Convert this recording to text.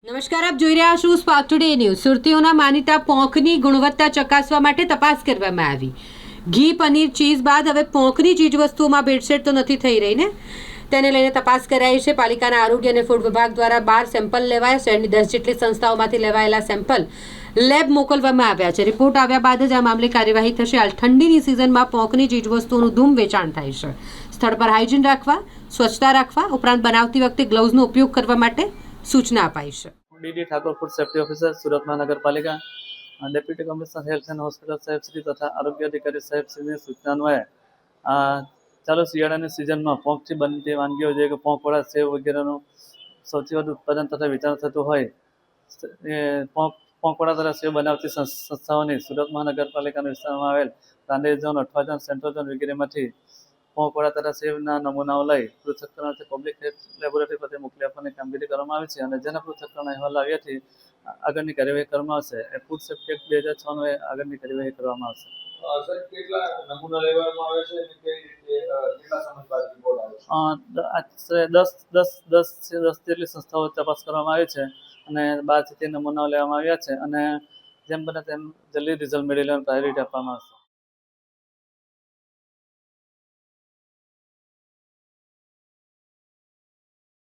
નમસ્કાર, આપ જોઈ રહ્યા છો સ્પાર્ક ટુડે ન્યૂઝ. સુરતીઓના માનીતા પોંકની ગુણવત્તા ચકાસવા માટે તપાસ કરવામાં આવી. ઘી, પનીર, ચીઝ બાદ હવે પોંકની ચીજવસ્તુઓમાં ભેળસેળ તો નથી થઈ રહી ને? તેને લઈને તપાસ કરાઈ છે. પાલિકાના આરોગ્ય અને ફૂડ વિભાગ દ્વારા 12 સેમ્પલ લેવાયા. શહેરની 10 જેટલી સંસ્થાઓમાંથી લેવાયેલા સેમ્પલ લેબ મોકલવામાં આવ્યા છે. રિપોર્ટ આવ્યા બાદ જ આ મામલે કાર્યવાહી થશે. હાલ ઠંડીની સિઝનમાં પોંકની ચીજવસ્તુઓનું ધૂમ વેચાણ થાય છે. સ્થળ પર હાઇજીન રાખવા, સ્વચ્છતા રાખવા ઉપરાંત બનાવતી વખતે ગ્લવ્સનો ઉપયોગ કરવા માટે સૂચના અપાઈ છે. DD Thakor, food safety officer, Surat મહાનગરપાલિકા. Deputy commissioner health and hospital સાહેબ શ્રી તથા આરોગ્ય અધિકારી સાહેબ શ્રીની સૂચના અન્વયે ચાલુ શિયાળાની સિઝનમાં પોંકથી બનતી વાનગીઓ જે કે પોંકવડા, સેવ વગેરેનું સૌથી વધુ ઉત્પાદન તથા વેચાણ થતું હોય એ પોંકવડા તથા સેવ બનાવતી સંસ્થાઓની સુરત મહાનગરપાલિકાના વિસ્તારમાં આવેલ Rander zone, Athwa zone, central zone વગેરેમાંથી પોંકવડા તથા સેવના નમૂનાઓ લઈ પૃથ્થકરણથી પબ્લિક હેલ્થ લેબોરેટરી ખાતે મોકલી આપવાની કામગીરી કરવામાં આવી છે અને જેના પૃથ્થકરણ અહેવાલ આવ્યાથી આગળની કાર્યવાહી કરવામાં આવશે. એ ફૂડ સેફ્ટી એક્ટ 2006 આગળની કાર્યવાહી કરવામાં આવશે. સર, કેટલા નમૂના લેવામાં આવે છે અને કઈ રીતે કેટલા સમય બાદ રિપોર્ટ આવે છે? આશરે 10 જેટલી સંસ્થાઓ તપાસ કરવામાં આવી છે અને 12 નમૂનાઓ લેવામાં આવ્યા છે અને જેમ બને તેમ જલ્દી રિઝલ્ટ મેળવી લેવાની પ્રાયોરિટી આપવામાં આવશે.